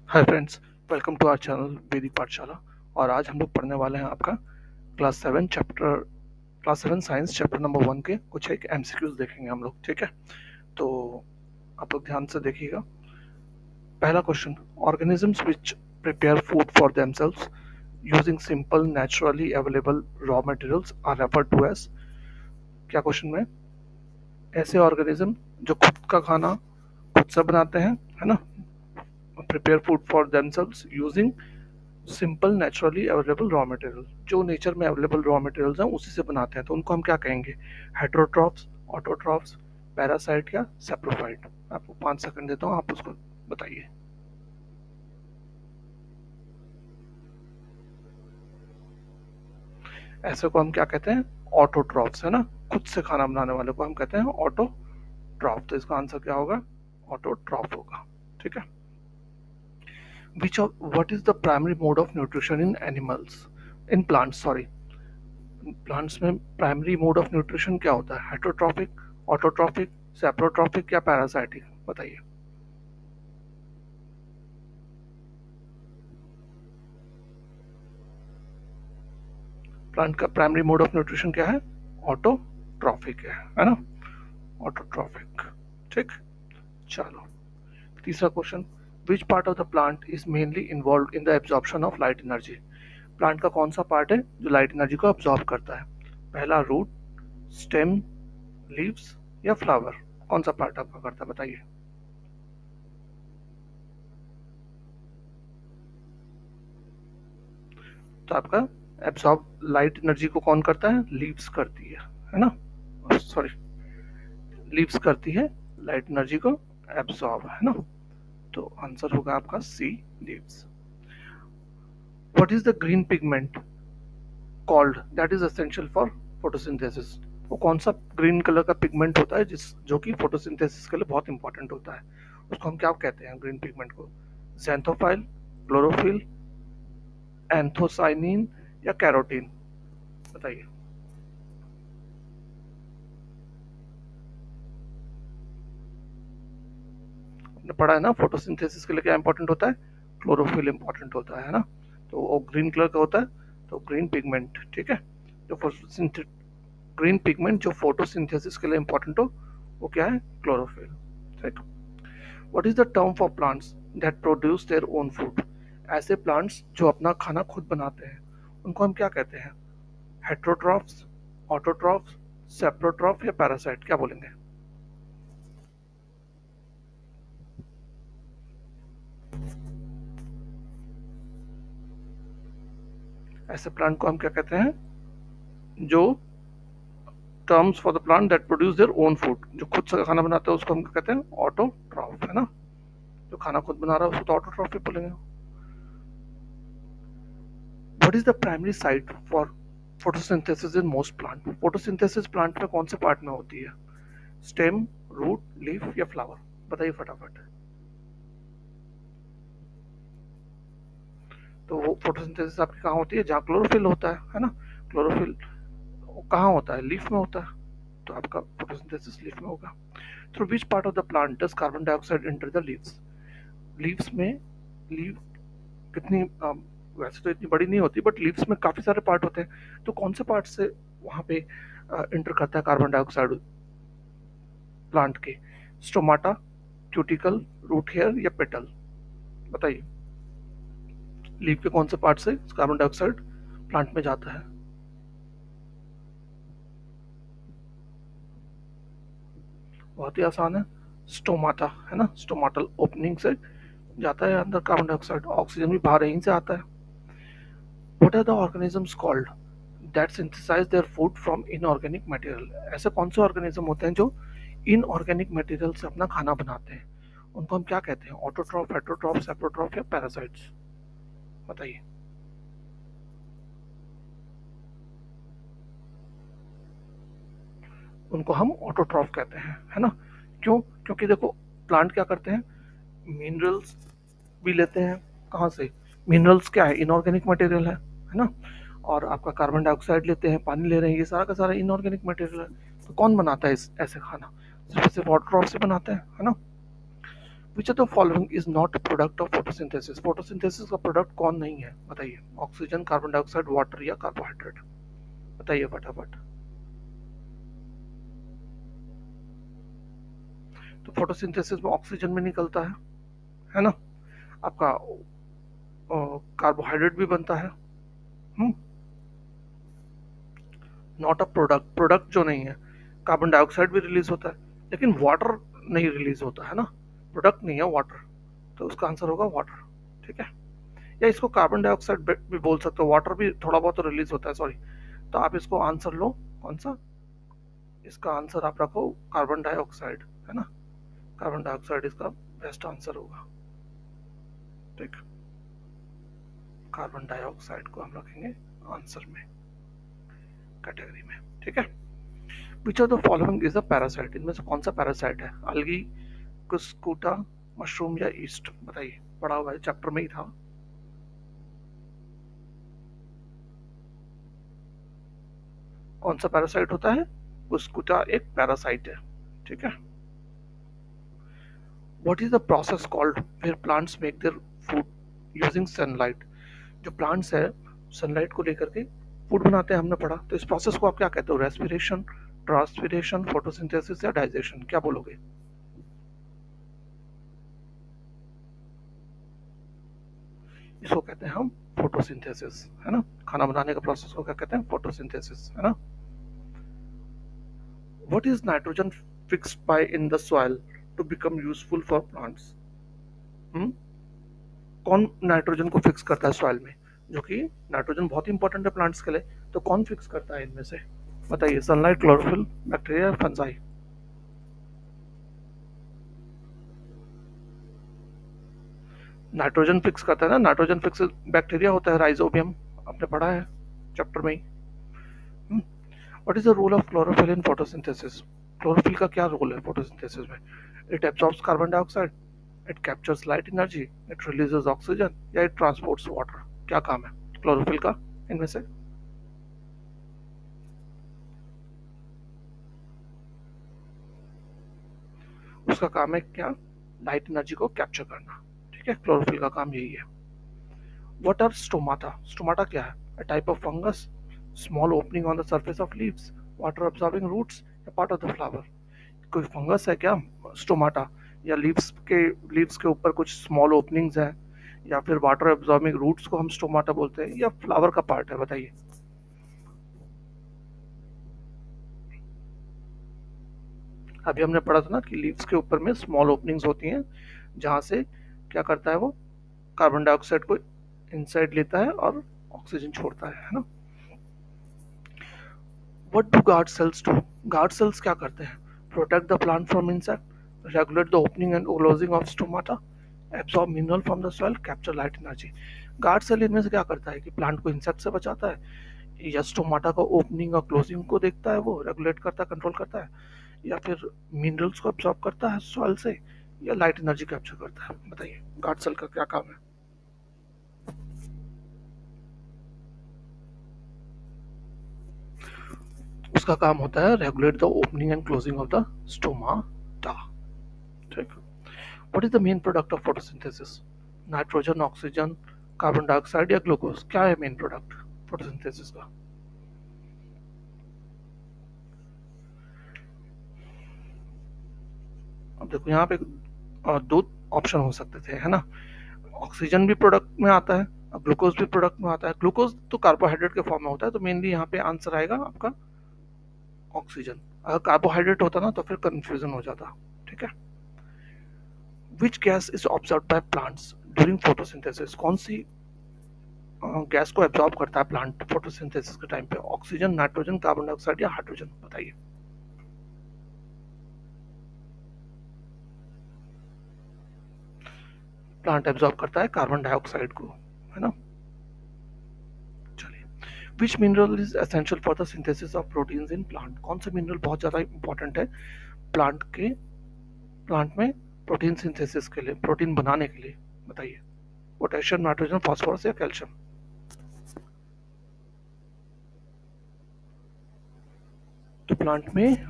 Hi friends, welcome to our channel Vedic Pathshala. और आज हम लोग पढ़ने वाले हैं आपका class seven science chapter number 1 के कुछ एक एमसीक्यूज देखेंगे हम लोग। ठीक है, तो आप लोग ध्यान से देखिएगा। पहला question, organisms which prepare food for themselves using simple naturally available raw materials are referred to as. क्या क्वेश्चन में, ऐसे ऑर्गेनिज्म जो खुद का खाना खुद से बनाते हैं, है ना, prepare food for themselves using simple naturally available raw material, जो नेचर में अवेलेबल रॉ मटेरियल्स हैं उसी से बनाते हैं, तो उनको हम क्या कहेंगे? हेट्रोट्रॉफ्स, ऑटोट्रॉफ्स, पैरासाइट या सेप्रोफाइट। आपको 5 सेकंड देता हूँ, आप उसको बताइए। ऐसे को हम क्या कहते हैं? ऑटोट्रॉफ्स, है ना। खुद से खाना बनाने वाले को हम कहते हैं ऑटोट्रॉफ, तो इसका आंसर क्या होगा? ऑटोट्रॉफ होगा। ठीक है। What is the primary mode of nutrition in animals, in plants, sorry, plants में प्राइमरी मोड ऑफ न्यूट्रिशन क्या होता है? हेटरोट्रॉफिक, ऑटोट्रॉफिक, सेप्रोट्रॉफिक या पैरासाइटिक? बताइए। प्लांट का प्राइमरी मोड ऑफ न्यूट्रिशन क्या है? ऑटोट्रॉफिक है ना, ऑटोट्रॉफिक। ठीक, चलो तीसरा question, which part of the plant is mainly involve in the absorption of light energy. Plant का कौन सा पार्ट है जो लाइट एनर्जी को एब्जॉर्ब करता है? पहला रूट, स्टेम, लीव्स या फ्लावर? कौन सा पार्ट आपका करता है, बताइए। तो आपका एब्सॉर्ब लाइट एनर्जी को कौन करता है? लीव्स करती है ना, सॉरी, लीव्स करती है लाइट एनर्जी को एब्सॉर्ब, है ना। तो आंसर होगा आपका C, leaves. What is the green pigment called that is essential for photosynthesis? वो कौन सा ग्रीन कलर का पिगमेंट होता है जिस जो कि फोटोसिंथेसिस के लिए बहुत इंपॉर्टेंट होता है? उसको हम क्या कहते हैं ग्रीन पिगमेंट को? ज़ैंथोफाइल, क्लोरोफिल, एंथोसाइनिन या कैरोटीन? बताइए। आपने पढ़ा है ना फोटोसिंथेसिस के लिए क्या इंपॉर्टेंट होता है? क्लोरोफिल इंपॉर्टेंट होता है ना। तो वो ग्रीन कलर का होता है, तो ग्रीन पिगमेंट, ठीक है। जो ग्रीन पिगमेंट जो फोटोसिंथेसिस के लिए इंपॉर्टेंट हो वो क्या है? क्लोरोफिल। ठीक। What is the term for plants that produce their own food? ऐसे प्लांट्स जो अपना खाना खुद बनाते हैं उनको हम क्या कहते हैं? हेट्रोट्रॉफ्स, ऑटोट्रॉफ्स, सेप्रोट्रॉफ या पैरासाइट? क्या बोलेंगे? ऐसे प्लांट को हम क्या कहते हैं जो terms for the plant that produce their own food, जो खुद से खाना बनाते हैं उसको हम क्या कहते हैं? ऑटोट्रॉफ, है ना। जो खाना खुद बना रहा है उसको तो ऑटोट्रॉफ ही बोलेंगे। What is the primary site for photosynthesis in most plant? Photosynthesis plant में कौन से पार्ट में होती है? स्टेम, रूट, लीफ या फ्लावर? बताइए फटाफट। तो वो फोटोसिंथेसिस आपकी कहाँ होती है? जहाँ क्लोरोफिल होता है ना। क्लोरोफिल कहाँ होता है? लीफ में होता है, तो आपका फोटोसिंथेसिस लीफ में होगा। Through which part of the plant does carbon dioxide enter the leaves? Leaves में, लीव कितनी वैसे तो इतनी बड़ी नहीं होती, बट लीव्स में काफी सारे पार्ट होते हैं, तो कौन से पार्ट से वहां पे इंटर करता है कार्बन डाइऑक्साइड प्लांट के? स्टोमाटा, क्यूटिकल, रूट हेयर या पेटल? बताइए। लीफ के कौन से पार्ट से कार्बन डाइऑक्साइड प्लांट में जाता है? बहुत ही आसान है, स्टोमाटा, है ना। स्टोमाटल ओपनिंग से जाता है अंदर कार्बन डाइऑक्साइड, ऑक्सीजन भी बाहर यहीं से आता है। What are the organisms called that synthesise their food from inorganic material? ऐसे कौन से ऑर्गेनिज्म होते हैं जो इनऑर्गेनिक मटेरियल से अपना खाना बनाते हैं? उनको हम क्या कहते हैं? ऑटोट्रॉफ, हेट्रोट्रॉफ, सेप्रोट्रॉफ या पैरासाइट्स? बताइए। उनको हम ऑटोट्रॉफ कहते हैं, है ना। क्यों? क्योंकि देखो, प्लांट क्या करते हैं? मिनरल्स भी लेते हैं। कहाँ से? मिनरल्स क्या है? इनऑर्गेनिक मटेरियल है ना। और आपका कार्बन डाइऑक्साइड लेते हैं, पानी ले रहे हैं, ये सारा का सारा इनऑर्गेनिक मटेरियल है। तो कौन बनाता है ऐसे खाना? सिर्फ ऑटोट्रॉफ से बनाते हैं, है ना। Which of the following is not product of photosynthesis? Photosynthesis का प्रोडक्ट कौन नहीं है बताइए? ऑक्सीजन, कार्बन डाइऑक्साइड, वाटर या कार्बोहाइड्रेट? बताइए फटाफट। तो फोटोसिंथेसिस में ऑक्सीजन भी निकलता है ना, आपका कार्बोहाइड्रेट भी बनता है। नॉट अ प्रोडक्ट, प्रोडक्ट जो नहीं है, कार्बन डाइऑक्साइड भी रिलीज होता है लेकिन वाटर नहीं रिलीज होता है ना, प्रोडक्ट नहीं है वाटर, तो उसका आंसर होगा वाटर। ठीक है, या इसको कार्बन डाइऑक्साइड भी बोल सकते हो, वाटर भी थोड़ा बहुत तो रिलीज होता है, सॉरी। तो आप इसको आंसर लो कौन सा, इसका आंसर आप रखो कार्बन डाइऑक्साइड, है ना, कार्बन डाइऑक्साइड इसका बेस्ट आंसर होगा। ठीक, कार्बन डाइऑक्साइड को हम रखेंगे आंसर में, कैटेगरी में। ठीक है, which of the following is a parasite? इनमें से कौन सा पैरासाइट है? अलगी, कुस्कुटा, मशरूम या ईस्ट? बताइए, पढ़ा हुआ है, चैप्टर में ही था। कौन सा पैरासाइट होता है? कुस्कुटा एक पैरासाइट है। ठीक है, what is the process called where plants make their food using sunlight? जो प्लांट्स है सनलाइट को लेकर के फूड बनाते हैं, हमने पढ़ा, तो इस प्रोसेस को आप क्या कहते हो? रेस्पिरेशन, ट्रांसपिरेशन, फोटोसिंथेसिस या डाइजेशन? क्या बोलोगे? इसको कहते हैं हम फोटोसिंथेसिस, है ना, खाना बनाने का प्रोसेस को क्या कहते हैं? फोटोसिंथेसिस, है ना। What is nitrogen fixed by in the soil to become useful for plants? कौन नाइट्रोजन को फिक्स करता है सॉइल में? जो कि नाइट्रोजन बहुत इंपॉर्टेंट है प्लांट्स के लिए, तो कौन फिक्स करता है इनमें से? बताइए, sunlight, chlorophyll, bacteria, fungi? Nitrogen fix करता है ना, नाइट्रोजन फिक्स बैक्टीरिया होता है, राइजोबियम, आपने पढ़ा है चैप्टर में ही। What is the role of chlorophyll in photosynthesis? Chlorophyll का क्या रोल है फोटोसिंथेसिस में? It absorbs carbon dioxide, it captures light energy, it releases oxygen या इट ट्रांसपोर्ट्स वाटर? क्या काम है क्लोरोफिल का इनमें से? उसका काम है क्या? लाइट एनर्जी को कैप्चर करना। ठीक है, क्लोरोफिल का काम यही है। What are stomata? स्टोमाटा क्या है? A type of fungus, small opening on the surface of leaves, water absorbing roots या पार्ट ऑफ द फ्लावर? कोई फंगस है क्या स्टोमाटा? या लीव्स के ऊपर कुछ स्मॉल ओपनिंग्स हैं, या फिर वाटर एब्जॉर्बिंग रूट्स को हम स्टोमाटा बोलते हैं, या फ्लावर का पार्ट है? बताइए। अभी हमने पढ़ा था ना कि लीव्स के ऊपर में स्मॉल ओपनिंग्स होती हैं, जहां से क्या करता है वो, कार्बन डाइऑक्साइड को इनसाइड लेता है और ऑक्सीजन छोड़ता है ना। What do guard cells do? Guard cells क्या करते हैं? Protect the plant from insect, regulate the opening and closing of stomata, absorb mineral from the soil, capture light energy? Guard cell इनमें से क्या करता है कि प्लांट को इंसेक्ट से बचाता है, या स्टोमाटा का ओपनिंग और क्लोजिंग को देखता है, वो रेगुलेट करता है, कंट्रोल करता है, या फिर मिनरल्स को एब्सॉर्ब करता है सॉइल से, या लाइट एनर्जी कैप्चर करता है? बताइए, गार्ड सेल का क्या काम है? उसका काम होता है regulate the opening and closing of the stomata. ठीक, what is the main product of photosynthesis? Nitrogen, oxygen, carbon dioxide या ग्लूकोज? क्या है मेन प्रोडक्ट फोटोसिंथेसिस का? अब देखो यहाँ पे दो ऑप्शन हो सकते थे, है ना। ऑक्सीजन भी प्रोडक्ट में आता है, ग्लूकोज भी प्रोडक्ट में आता है। ग्लूकोज तो कार्बोहाइड्रेट के फॉर्म में होता है, तो मेनली यहाँ पे आंसर आएगा आपका ऑक्सीजन। अगर कार्बोहाइड्रेट होता ना तो फिर कंफ्यूजन हो जाता। ठीक है, which gas is observe by plants during photosynthesis? कौन सी गैस को एब्जॉर्ब करता है प्लांट फोटोसिंथेसिस के टाइम पे? ऑक्सीजन, नाइट्रोजन, कार्बन डाइऑक्साइड या हाइड्रोजन? बताइए। प्लांट एब्जॉर्ब करता है कार्बन डाइऑक्साइड को, है ना। चलिए, विच mineral is essential for the synthesis of proteins in plant? कौन सा मिनरल बहुत ज्यादा इंपॉर्टेंट है प्लांट में प्रोटीन सिंथेसिस के लिए, प्रोटीन बनाने के लिए? बताइए, पोटेशियम, नाइट्रोजन, फास्फोरस या कैल्शियम? तो प्लांट में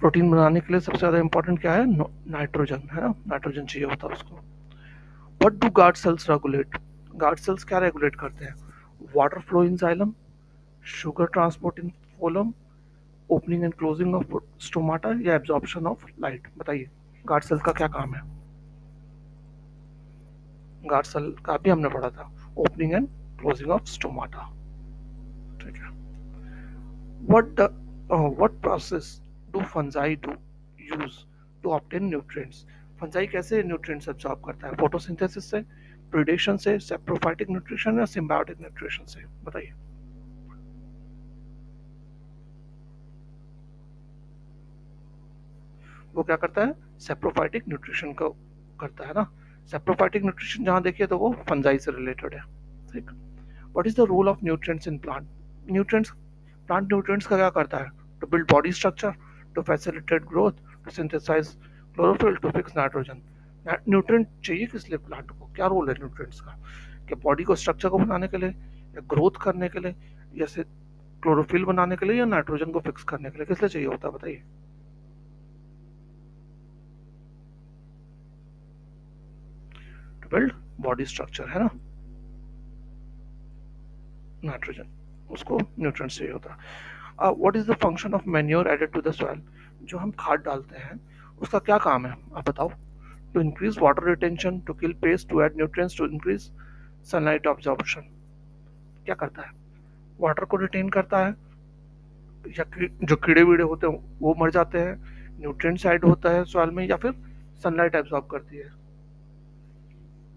प्रोटीन बनाने के लिए सबसे ज़्यादा इंपॉर्टेंट क्या है? नाइट्रोजन, है ना, नाइट्रोजन चाहिए होता है उसको। What do guard cells regulate? Guard cells क्या रेगुलेट करते हैं? Water flow in xylem, sugar transport in phloem, opening and closing of stomata, या एब्जॉर्प्शन ऑफ लाइट? बताइए गार्ड सेल का क्या काम है? गार्ड सेल का भी हमने पढ़ा था, opening and closing of stomata. ठीक है। What process do fungi do use to obtain nutrients? Fungi कैसे न्यूट्रिएंट्स एब्जॉर्ब करता है? फोटोसिंथेसिस से, प्रिडेशन से, सेप्रोफाइटिक न्यूट्रिशन या सिम्बायोटिक न्यूट्रिशन से? बताइए। वो क्या करता है? सेप्रोफाइटिक न्यूट्रिशन को करता है ना। सेप्रोफाइटिक न्यूट्रिशन जहाँ देखिए तो वो फंजाई से रिलेटेड है। ठीक। What is the role of nutrients in plant? Nutrients, plant nutrients का क्या करता है? To build body structure, to facilitate growth, to synthesise chlorophyll, to fix nitrogen. Nutrient चाहिए किस लिए प्लांट को? क्या रोल है न्यूट्रिएंट्स का? क्या बॉडी को स्ट्रक्चर को बनाने के लिए, या ग्रोथ करने के लिए, या से क्लोरोफिल बनाने के लिए, या नाइट्रोजन को फिक्स करने के लिए? किस लिए चाहिए होता है बताइए। टू बिल्ड बॉडी स्ट्रक्चर, है ना, नाइट्रोजन, उसको न्यूट्रिएंट्स चाहिए होता है। What is the function of manure added to the soil? जो हम खाद डालते हैं उसका क्या काम है, आप बताओ। To increase water retention, to kill pest, to add nutrients, to increase sunlight absorption. क्या करता है? वाटर को रिटेन करता है, या जो कीड़े वीड़े होते हैं वो मर जाते हैं, न्यूट्रिएंट्स ऐड होता है सॉइल में, या फिर सनलाइट एब्जॉर्ब करती है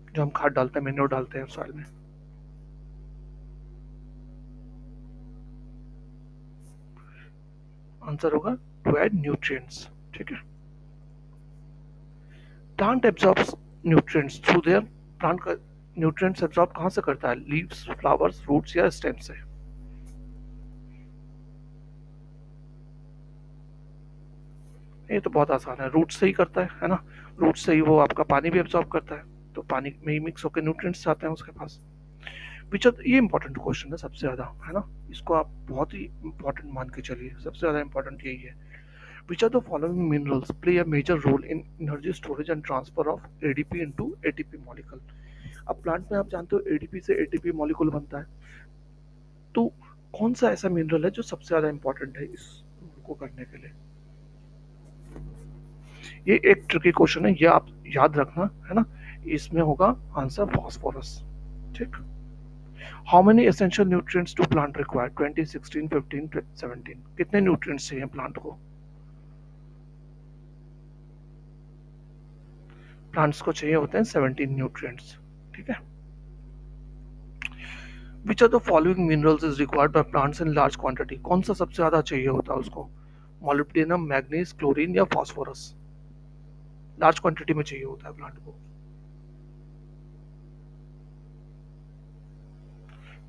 जो हम खाद डालते हैं, मैन्योर डालते हैं सॉइल में? आंसर होगा टू ऐड न्यूट्रिएंट्स। ठीक है। Plant absorbs nutrients through their, plant का न्यूट्रिएंट्स एब्जॉर्ब कहाँ से करता है? लीव्स, फ्लावर्स, फ्रूट्स या स्टेम से? ये तो बहुत आसान है, रूट से ही करता है ना। रूट से ही वो आपका पानी भी एब्जॉर्ब करता है, तो पानी में ही मिक्स होकर न्यूट्रिएंट्स आते हैं उसके पास। ये इंपॉर्टेंट क्वेश्चन है सबसे ज्यादा, है ना। इसको आप बहुत ही इंपॉर्टेंट मान के चलिए, सबसे ज्यादा इंपॉर्टेंट यही है। Which are the following minerals play a major role in energy storage and transfer of ADP into ATP molecule? अब प्लांट में आप जानते हो एडीपी से एटीपी मॉलिक्यूल बनता है, तो कौन सा ऐसा मिनरल है जो सबसे ज्यादा इंपॉर्टेंट है इसको करने के लिए? ये एक ट्रिकी क्वेश्चन है, ये आप याद रखना, है ना। इसमें होगा आंसर फॉस्फोरस। ठीक। How many essential nutrients do plant require? 20, 16, 15, 17? कितने न्यूट्रिएंट्स चाहिए प्लांट को? प्लांट्स को चाहिए होते हैं 17 न्यूट्रिएंट्स। ठीक है। Which are the following minerals is required by plants in large quantity? कौन सा सबसे ज्यादा चाहिए होता है उसको? मॉलिब्डेनम, मैग्नीज, क्लोरीन या फास्फोरस? लार्ज क्वांटिटी में चाहिए होता है प्लांट को।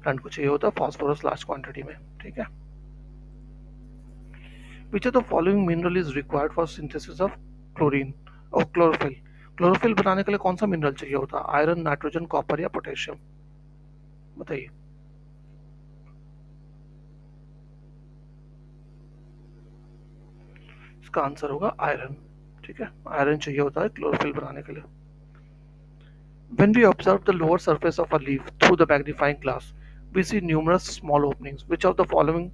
प्लांट को चाहिए होता है फास्फोरस लार्ज क्वांटिटी में। ठीक है। Which are the following mineral is required for synthesis of chlorine और क्लोरोफिल? क्लोरोफिल बनाने के लिए कौन सा मिनरल चाहिए होता है? आयरन, नाइट्रोजन, कॉपर या पोटेशियम? बताइए। इसका आंसर होगा आयरन। ठीक है, आयरन चाहिए होता है क्लोरोफिल बनाने के लिए। When we observe the lower surface of a leaf through the magnifying glass, we see numerous small openings. Which of the following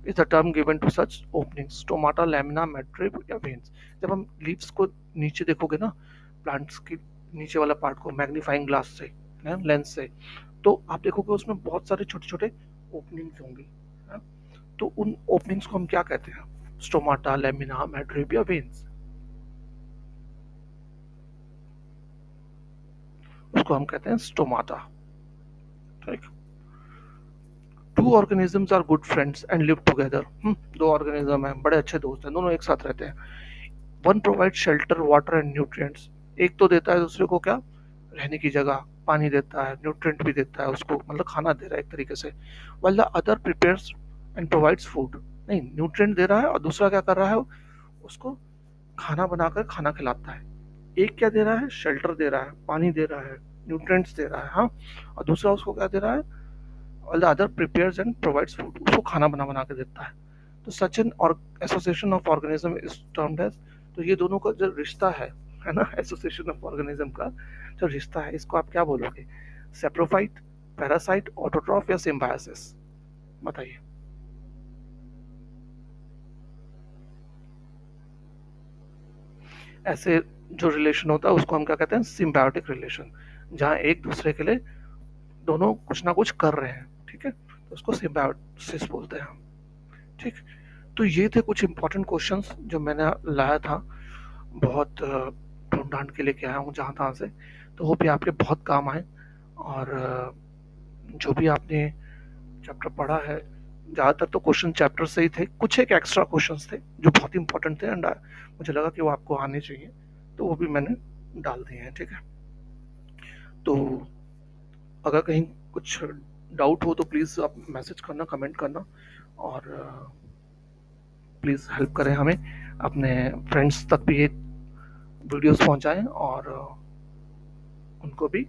is the term given to such openings? Stomata, lamina, midrib या veins? जब हम leaves को नीचे देखोगे ना, plants के नीचे वाला पार्ट को मैग्नीफाइंग ग्लास से, लेंस से, तो आप देखोगे उसमें बहुत सारे छोटे छोटे ओपनिंग्स होंगी, है? तो उन ओपनिंग्स को हम क्या कहते हैं? स्टोमाटा, लेमिना, मैड्रिब या वेन्स? उसको हम कहते हैं स्टोमाटा। ठीक। Two organisms are good friends and live together. दो ऑर्गेनिज्म हैं, बड़े अच्छे दोस्त हैं, दोनों एक साथ रहते हैं। One provide shelter, water and nutrients. एक तो देता है दूसरे को क्या? रहने की जगह, पानी देता है, न्यूट्रिएंट भी देता है उसको, मतलब खाना दे रहा है एक तरीके से। While the other prepares and provides food. नहीं, न्यूट्रिएंट दे रहा है और दूसरा क्या कर रहा है? उसको खाना बनाकर खाना खिलाता है। एक क्या दे रहा है? शेल्टर दे रहा है, पानी दे रहा है, न्यूट्रिएंट्स दे रहा है, हाँ। और दूसरा उसको क्या दे रहा है? All the other prepares and provides food, उसको खाना बना बना के देता है। तो सच एन और association of organism is termed as, तो ये दोनों का जो रिश्ता है ना, एसोसिएशन ऑफ ऑर्गेनिज्म का जो रिश्ता है, इसको आप क्या बोलोगे? सेप्रोफाइट, पैरासाइट, ऑटोट्रॉफ या सिम्बायोसिस? बताइए। ऐसे जो रिलेशन होता है उसको हम क्या कहते हैं? सिम्बायोटिक रिलेशन, जहाँ एक दूसरे के लिए दोनों कुछ ना कुछ कर रहे हैं, ठीक है, तो उसको सिम्बायोसिस बोलते हैं हम। ठीक, तो ये थे कुछ इंपॉर्टेंट क्वेश्चंस जो मैंने लाया था, बहुत ढूंढ ढांड के लेके आया हूँ जहाँ तहाँ से, तो वो भी आपके बहुत काम आए। और जो भी आपने चैप्टर पढ़ा है, ज़्यादातर तो क्वेश्चन चैप्टर से ही थे, कुछ एक एक्स्ट्रा क्वेश्चंस थे जो बहुत इंपॉर्टेंट थे, एंड मुझे लगा कि वो आपको आने चाहिए, तो वो भी मैंने डाल दिए हैं। ठीक है, तो अगर कहीं कुछ डाउट हो तो प्लीज़ आप मैसेज करना, कमेंट करना, और प्लीज़ हेल्प करें हमें, अपने फ्रेंड्स तक भी ये वीडियोस पहुंचाएं, और उनको भी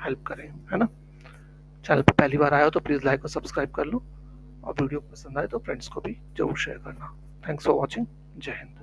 हेल्प करें, है ना। चैनल पर पहली बार आया हो तो प्लीज़ लाइक और सब्सक्राइब कर लो, और वीडियो पसंद आए तो फ्रेंड्स को भी जरूर शेयर करना। Thanks for watching. जय हिंद।